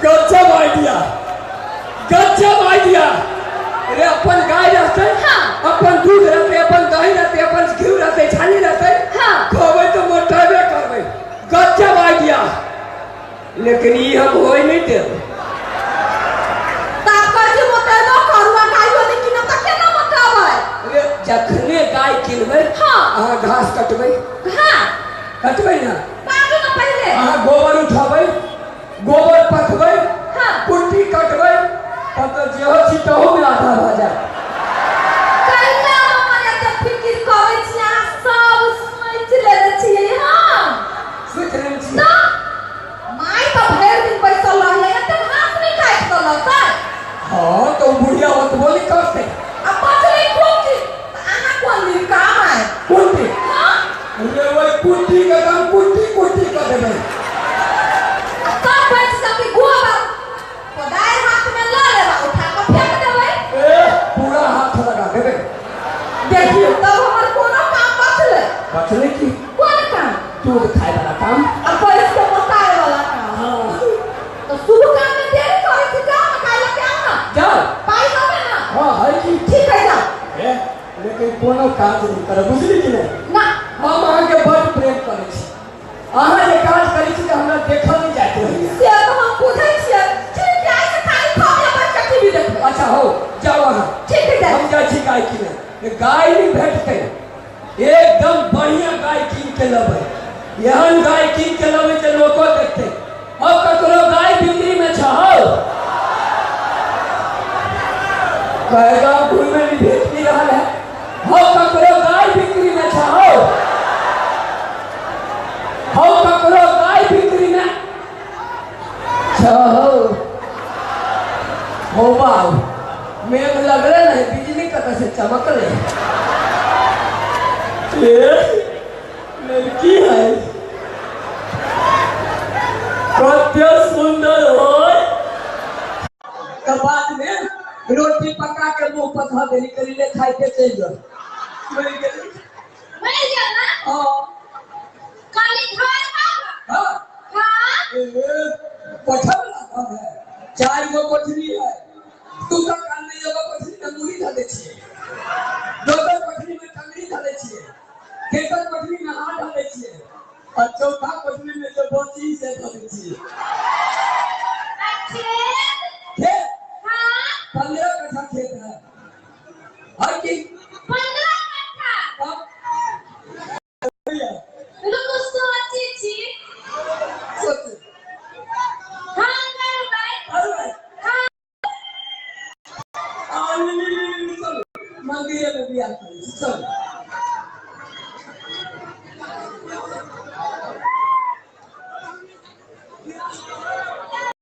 गजब आइडिया, गजब आइडिया। अरे अपन गाय रहते, अपन दूध रहते, अपन दही रहते, अपन घी रहते, छाली रहते, खोबे तो मोटाबे करबे। गजब आइडिया, लेकिन ये हम होई नहीं दे। जखने गाय किनबे अहाँ घास कटबे, कटबे ना पहले अहाँ गोबर उठबे, गोबर पटबे, कुट्टी कटबे, तब तो जेहो छी तहु में आधा भ जाए। कहिया हम एते फिकिर करै छी, अहाँ सब सोच लेने छियै। हम सोच लेने छी ना माय तो भर दिन बैसल रहले, एते घास नहीं काट के लता। हां तो बुढ़िया ओतबो नहीं करते। अब बचले कुट्टी अहाँ कोन दिन काम है कुट्टी। हां अरे वही कुट्टी का काम कुट्टी कुट्टी कर देबे। तब बैठ सके गोबर कोदार हाथ में ले लेबा, उठा के फेंक देबे। पूरा हाथ लगा देबे। देखियो तब हमर कोनो काम बचले। बचले की कोन काम? दूध खाए वाला काम, अब पैसे के मोटाए वाला काम। हां तो शुभ काम में देरी करे छी, जाओ ना काहे के आना जाओ पाई देबे ना। हां है की ठीक है जाओ। लेकिन कोनो काज नहीं करे, बुझली कि नहीं? ना हम अहाँ के बड़ प्रेम करे छी, अहाँ जे काज करै छी त हमरा देखल नहीं जात रहैया। से तो हम पूछै छियै, ठीक है से खाली खाने पर कथि भी देखबै। अच्छा हो जाओ अहाँ। ठीक है जाओ। हम जाय छी गाय किने, गाय नहीं भेटते, एकदम बढ़िया गाय कीन के लबै। एहन गाय कीन के लबै जे लोको देखते। अब ककरो गाय बिक्री में छ हो कहेगा घूमे में भेट नहीं रहा है, हो ककरो गाय बिक्री में छ हो ककरो गाय बिक्री में छ हो बाबू मेघ लग रहे नहीं, बिजली कत से चमक रहे। लड़की है कत्य सुंदर हो। तो बाद में रोटी पका के मुंह पर धो देली, करी ले खाई के चल जाओ। मर गेली ना हां काली घर हां हां कोठा लगा है, 4 गो कोठरी है। तू तो कान में एगो कोठरी में मुड़ी धऽ दे छियै, दोसर कोठरी में टंगरी धऽ दे छियै, तेसर कोठरी में हाथ धऽ दे छियै, और चौथा कोठरी में जो बची से धऽ दे छियै। खेत हां 15 कट्ठा खेत है, हर की 15 कट्ठा। रुको सोची छी सोच हां करबै हां मंदिर में बियाह करी चल।